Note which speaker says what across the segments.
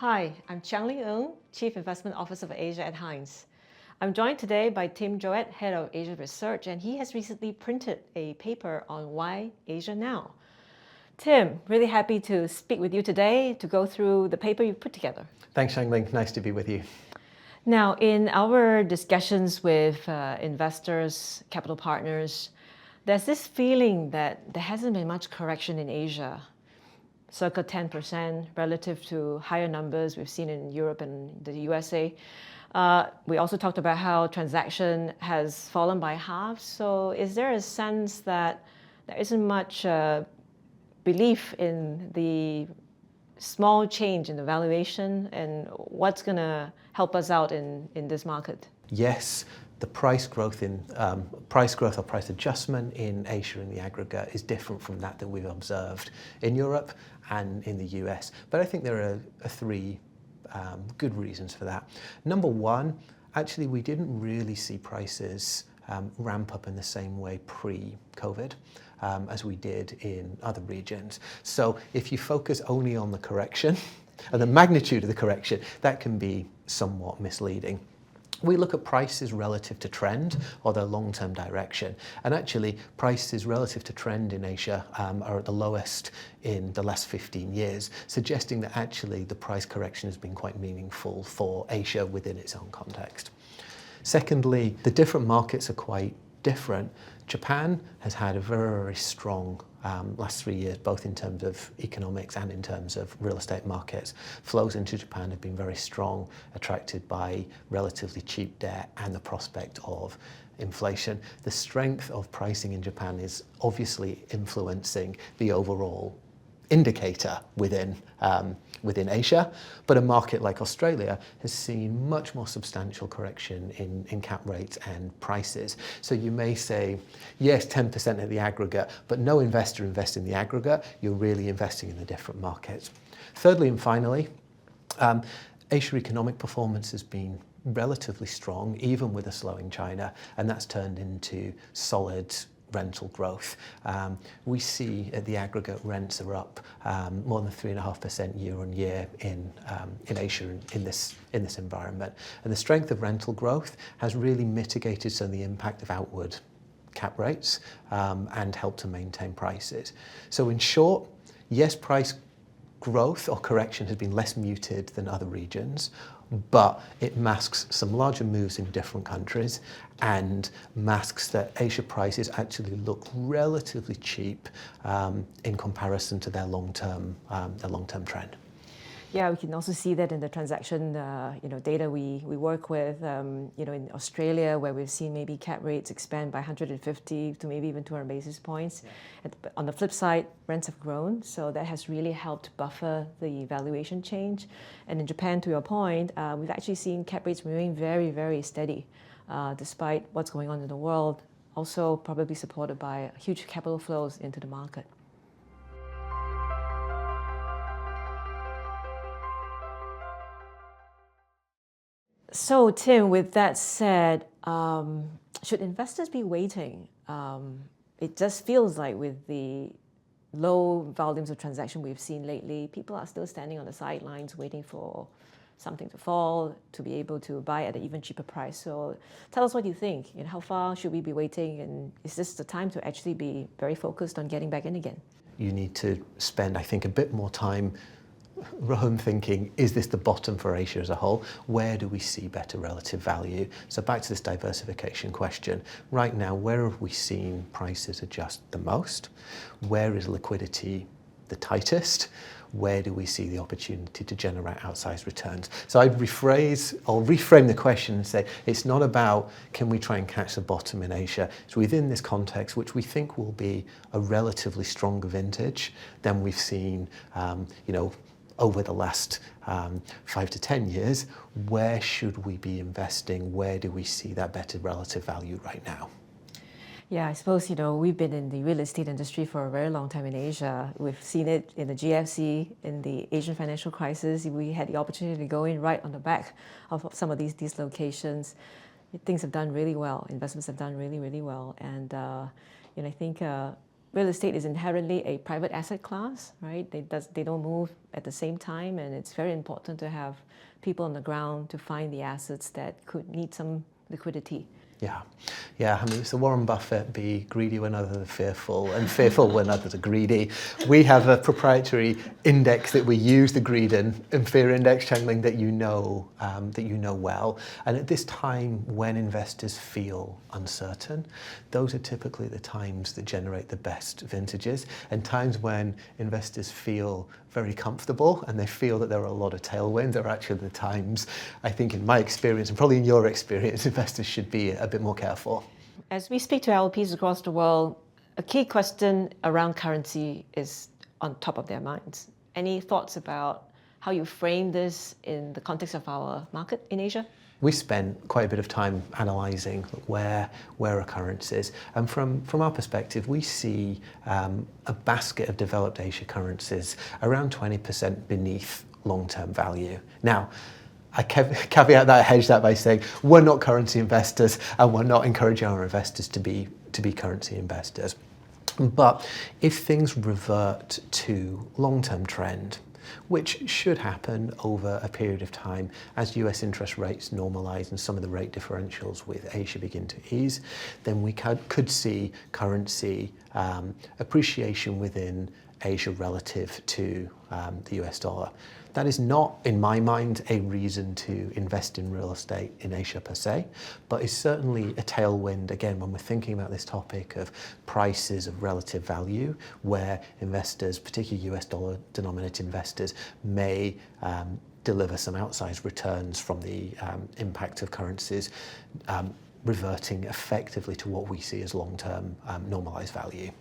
Speaker 1: Hi, I'm Ling, Chief Investment Officer for Asia at Hines. I'm joined today by Jowett, Head of Asia Research, and he has recently printed a paper on why Asia now. Tim, really happy to speak with you today to go through the paper you put together.
Speaker 2: Thanks, Ling. Nice to be with you.
Speaker 1: Now, in our discussions with investors, capital partners, there's this feeling that there hasn't been much correction in Asia, circa 10% relative to higher numbers we've seen in Europe and the USA. We also talked about how transaction has fallen by half. So is there a sense that there isn't much belief in the small change in the valuation and what's going to help us out in this market?
Speaker 2: Yes, the price growth or price adjustment in Asia in the aggregate is different from that we've observed in Europe and in the US. But I think there are three good reasons for that. Number one, actually we didn't really see prices ramp up in the same way pre-COVID as we did in other regions. So if you focus only on the correction and the magnitude of the correction, that can be somewhat misleading. We look at prices relative to trend or their long-term direction, and actually prices relative to trend in Asia are at the lowest in the last 15 years, suggesting that actually the price correction has been quite meaningful for Asia within its own context. Secondly, the different markets are quite different. Japan has had a very strong last 3 years, both in terms of economics and in terms of real estate markets. Flows into Japan have been very strong, attracted by relatively cheap debt and the prospect of inflation. The strength of pricing in Japan is obviously influencing the overall indicator within Asia, but a market like Australia has seen much more substantial correction in cap rates and prices. So you may say, yes, 10% of the aggregate, but no investor invests in the aggregate. You're really investing in the different markets. Thirdly and finally, Asia economic performance has been relatively strong, even with a slowing China, and that's turned into solid rental growth. We see at the aggregate rents are up more than 3.5% year on year in Asia in this environment. And the strength of rental growth has really mitigated some of the impact of outward cap rates and helped to maintain prices. So in short, yes, price growth or correction has been less muted than other regions, but it masks some larger moves in different countries and masks that Asia prices actually look relatively cheap in comparison to their long-term trend.
Speaker 1: Yeah, we can also see that in the transaction data we work with, in Australia, where we've seen maybe cap rates expand by 150 to maybe even 200 basis points. Yeah. On the flip side, rents have grown, so that has really helped buffer the valuation change. And in Japan, to your point, we've actually seen cap rates remain very, very steady, despite what's going on in the world, also probably supported by huge capital flows into the market. So, Tim, with that said, should investors be waiting? It just feels like with the low volumes of transaction we've seen lately, people are still standing on the sidelines waiting for something to fall to be able to buy at an even cheaper price. So tell us what you think. How far should we be waiting? And is this the time to actually be very focused on getting back in again?
Speaker 2: You need to spend, I think, a bit more time home thinking, is this the bottom for Asia as a whole? Where do we see better relative value? So back to this diversification question. Right now, where have we seen prices adjust the most? Where is liquidity the tightest? Where do we see the opportunity to generate outsized returns? So I'll reframe the question and say, it's not about can we try and catch the bottom in Asia. It's within this context, which we think will be a relatively stronger vintage than we've seen, over the last 5 to 10 years. Where should we be investing? Where do we see that better relative value right now?
Speaker 1: Yeah, I suppose, we've been in the real estate industry for a very long time in Asia. We've seen it in the GFC, in the Asian financial crisis. We had the opportunity to go in right on the back of some of these locations. Things have done really well. Investments have done really, really well. And I think real estate is inherently a private asset class, right? They don't move at the same time, and it's very important to have people on the ground to find the assets that could need some liquidity.
Speaker 2: Yeah. I mean, so Warren Buffett, be greedy when others are fearful, and fearful when others are greedy. We have a proprietary index that we use, the Greed and Fear Index, Chiang, Ling, that you know well. And at this time, when investors feel uncertain, those are typically the times that generate the best vintages. And times when investors feel very comfortable and they feel that there are a lot of tailwinds are actually the times, I think, in my experience, and probably in your experience, investors should be a bit more careful.
Speaker 1: As we speak to LPs across the world, a key question around currency is on top of their minds. Any thoughts about how you frame this in the context of our market in Asia?
Speaker 2: We spent quite a bit of time analysing where are currencies, and from our perspective, we see a basket of developed Asia currencies around 20% beneath long-term value. Now, I caveat that, I hedge that by saying we're not currency investors, and we're not encouraging our investors to be currency investors. But if things revert to long-term trend, which should happen over a period of time as US interest rates normalise and some of the rate differentials with Asia begin to ease, then we could see currency appreciation within Asia relative to the US dollar. That is not, in my mind, a reason to invest in real estate in Asia per se, but is certainly a tailwind, again, when we're thinking about this topic of prices of relative value, where investors, particularly US dollar denominated investors, may deliver some outsized returns from the impact of currencies reverting effectively to what we see as long-term normalized value.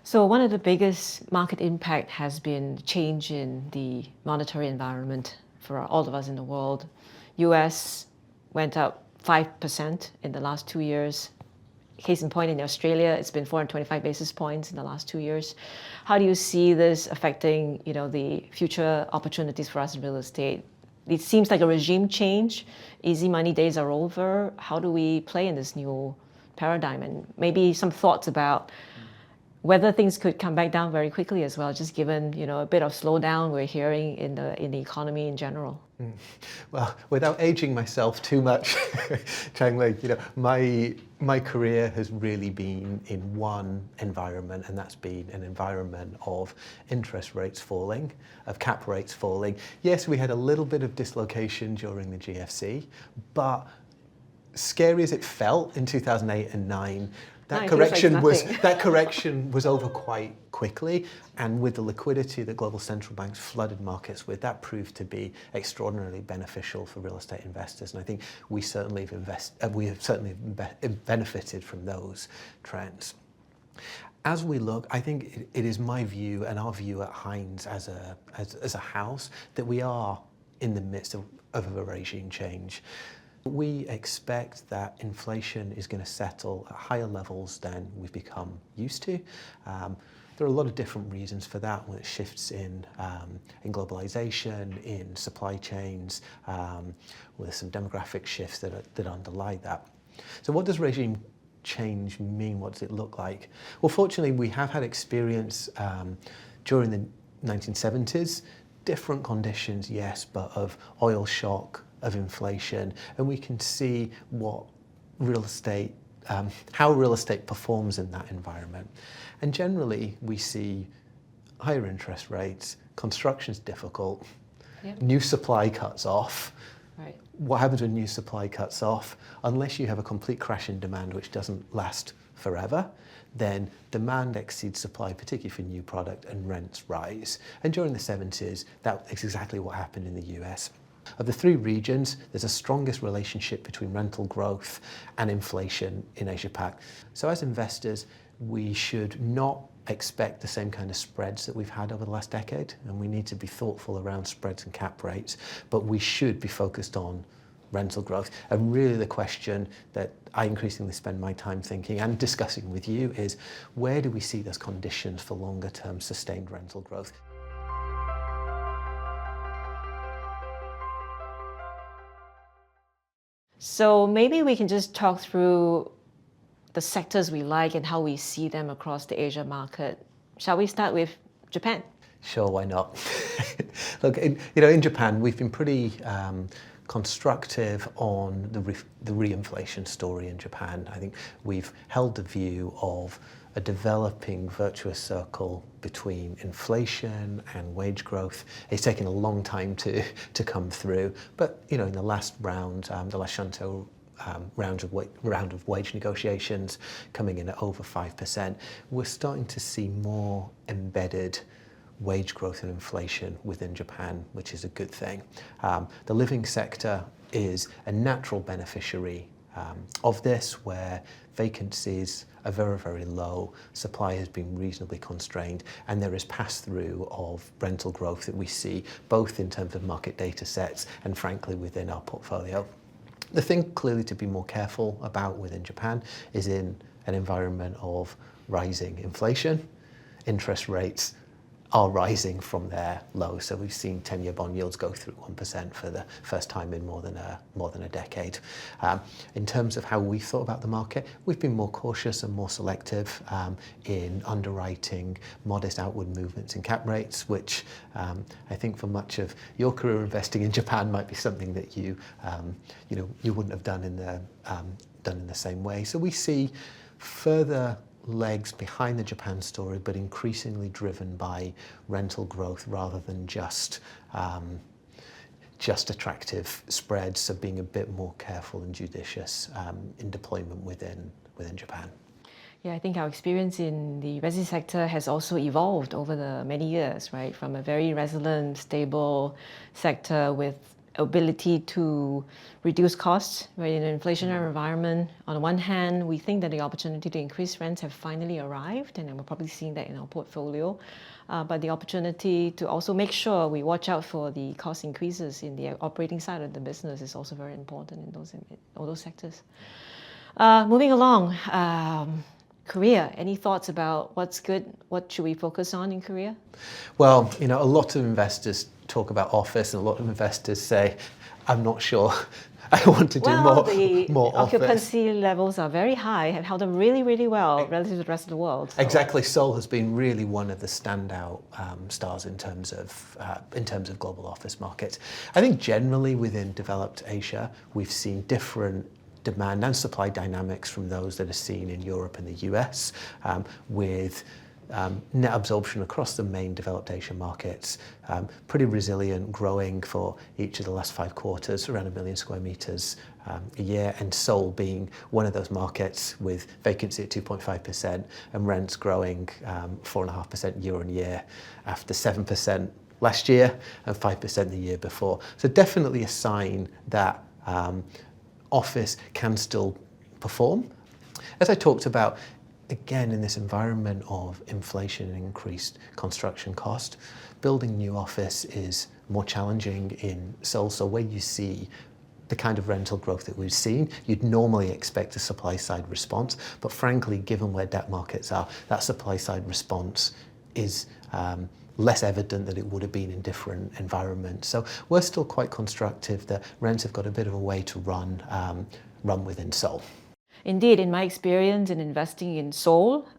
Speaker 1: So one of the biggest market impact has been change in the monetary environment for all of us in the world. US went up 5% in the last 2 years. Case in point, in Australia, it's been 425 basis points in the last 2 years. How do you see this affecting, the future opportunities for us in real estate? It seems like a regime change. Easy money days are over. How do we play in this new paradigm? And maybe some thoughts about whether things could come back down very quickly as well, just given a bit of slowdown we're hearing in the economy in general.
Speaker 2: Well, without aging myself too much, Chiang, my career has really been in one environment, and that's been an environment of interest rates falling, of cap rates falling. Yes, we had a little bit of dislocation during the GFC, but scary as it felt in 2008 and 9, that correction was over quite quickly, and with the liquidity that global central banks flooded markets with, that proved to be extraordinarily beneficial for real estate investors. And I think we have certainly benefited from those trends. As we look, I think it is my view and our view at Hines as a house that we are in the midst of a regime change. We expect that inflation is going to settle at higher levels than we've become used to. There are a lot of different reasons for that, when it shifts in globalization, in supply chains, with some demographic shifts that underlie that. So what does regime change mean? What does it look like? Well, fortunately, we have had experience during the 1970s, different conditions, yes, but of oil shock, of inflation, and we can see how real estate performs in that environment. And generally, we see higher interest rates, construction's difficult, new supply cuts off.
Speaker 1: Right.
Speaker 2: What happens when new supply cuts off? Unless you have a complete crash in demand, which doesn't last forever, then demand exceeds supply, particularly for new product, and rents rise. And during the 70s, that is exactly what happened in the US. Of the three regions, there's a strongest relationship between rental growth and inflation in Asia-Pac. So as investors, we should not expect the same kind of spreads that we've had over the last decade, and we need to be thoughtful around spreads and cap rates, but we should be focused on rental growth. And really the question that I increasingly spend my time thinking and discussing with you is, where do we see those conditions for longer term sustained rental growth?
Speaker 1: So maybe we can just talk through the sectors we like and how we see them across the Asia market. Shall we start with Japan?
Speaker 2: Sure, why not? Look, in Japan, we've been pretty constructive on the reinflation story in Japan. I think we've held the view of a developing virtuous circle between inflation and wage growth. It's taken a long time to come through, but in the last round, the last Shantou round of wage negotiations coming in at over 5%, we're starting to see more embedded wage growth and inflation within Japan, which is a good thing. The living sector is a natural beneficiary of this, where vacancies are very, very low, supply has been reasonably constrained, and there is pass-through of rental growth that we see both in terms of market data sets and frankly within our portfolio. The thing clearly to be more careful about within Japan is in an environment of rising inflation. Interest rates are rising from their lows. So we've seen 10-year bond yields go through 1% for the first time in more than a decade. In terms of how we thought about the market, we've been more cautious and more selective in underwriting modest outward movements in cap rates, which I think for much of your career investing in Japan might be something that you wouldn't have done in the same way. So we see further legs behind the Japan story, but increasingly driven by rental growth rather than just attractive spreads. So being a bit more careful and judicious in deployment within Japan.
Speaker 1: Yeah, I think our experience in the resi sector has also evolved over the many years, right? From a very resilient, stable sector with ability to reduce costs, right? In an inflationary environment, on the one hand, we think that the opportunity to increase rents have finally arrived, and we're probably seeing that in our portfolio. But the opportunity to also make sure we watch out for the cost increases in the operating side of the business is also very important in all those sectors. Moving along, Korea, any thoughts about what's good? What should we focus on in Korea?
Speaker 2: Well, a lot of investors talk about office, and a lot of investors say, I'm not sure I want to do more
Speaker 1: occupancy levels are very high, have held up really, really well relative to the rest of the world. So.
Speaker 2: Exactly. Seoul has been really one of the standout stars in terms of global office markets. I think generally within developed Asia, we've seen different demand and supply dynamics from those that are seen in Europe and the US, with net absorption across the main developed Asian markets, pretty resilient, growing for each of the last 5 quarters, around 1 million square meters a year, and Seoul being one of those markets with vacancy at 2.5% and rents growing 4.5% year on year after 7% last year and 5% the year before. So definitely a sign that office can still perform. As I talked about, again, in this environment of inflation and increased construction cost, building new office is more challenging in Seoul. So where you see the kind of rental growth that we've seen, you'd normally expect a supply side response. But frankly, given where debt markets are, that supply side response is less evident than it would have been in different environments. So we're still quite constructive that rents have got a bit of a way to run within Seoul.
Speaker 1: Indeed, in my experience in investing in Seoul,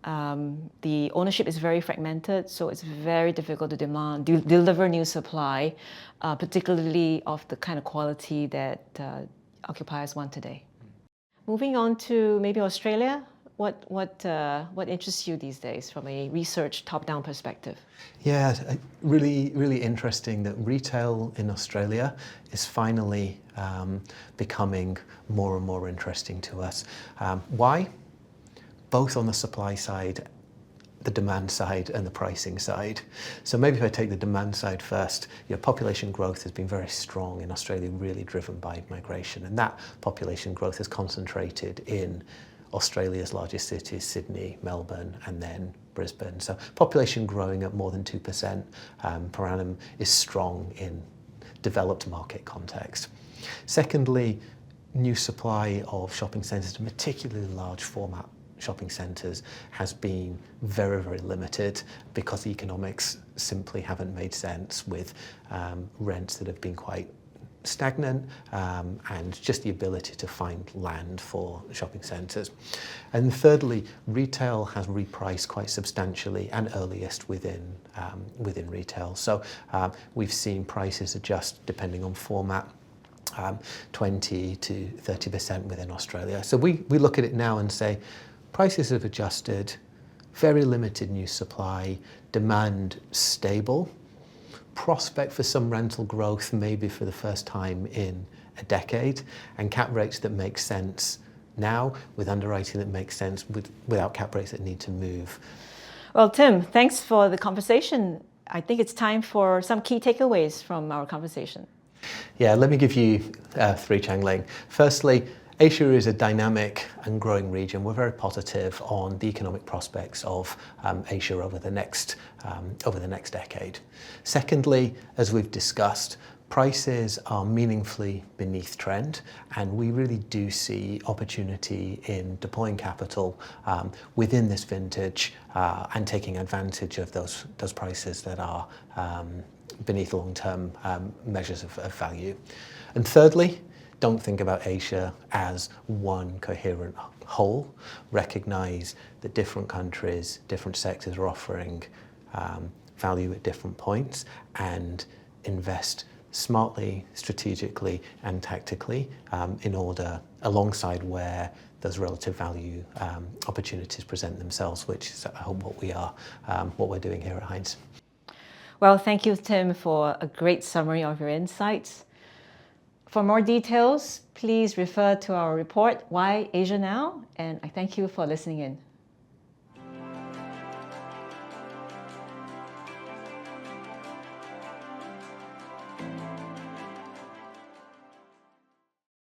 Speaker 1: the ownership is very fragmented, so it's very difficult to deliver new supply, particularly of the kind of quality that occupiers want today. Moving on to maybe Australia, what interests you these days from a research top-down perspective?
Speaker 2: Yeah, really, really interesting that retail in Australia is finally becoming more and more interesting to us. Why? Both on the supply side, the demand side, and the pricing side. So maybe if I take the demand side first, population growth has been very strong in Australia, really driven by migration, and that population growth is concentrated in Australia's largest cities, Sydney, Melbourne, and then Brisbane. So population growing at more than 2% per annum is strong in developed market context. Secondly, new supply of shopping centres, particularly large format shopping centres, has been very, very limited because the economics simply haven't made sense with rents that have been quite stagnant, and just the ability to find land for shopping centres. And thirdly, retail has repriced quite substantially and earliest within retail. So we've seen prices adjust depending on format, 20 to 30% within Australia. So we look at it now and say prices have adjusted, very limited new supply, demand stable, prospect for some rental growth maybe for the first time in a decade, and cap rates that make sense now with underwriting that makes sense without cap rates that need to move.
Speaker 1: Well, Tim, thanks for the conversation. I think it's time for some key takeaways from our conversation.
Speaker 2: Yeah, let me give you three, Chiang, Ling. Firstly, Asia is a dynamic and growing region. We're very positive on the economic prospects of Asia over the next decade. Secondly, as we've discussed, prices are meaningfully beneath trend, and we really do see opportunity in deploying capital within this vintage and taking advantage of those prices that are beneath long-term measures of value. And thirdly, don't think about Asia as one coherent whole. Recognize that different countries, different sectors are offering value at different points, and invest smartly, strategically, and tactically in order alongside where those relative value opportunities present themselves, which is, I hope, what we're doing here at Hines.
Speaker 1: Well, thank you, Tim, for a great summary of your insights. For more details, please refer to our report, Why Asia Now? And I thank you for listening in.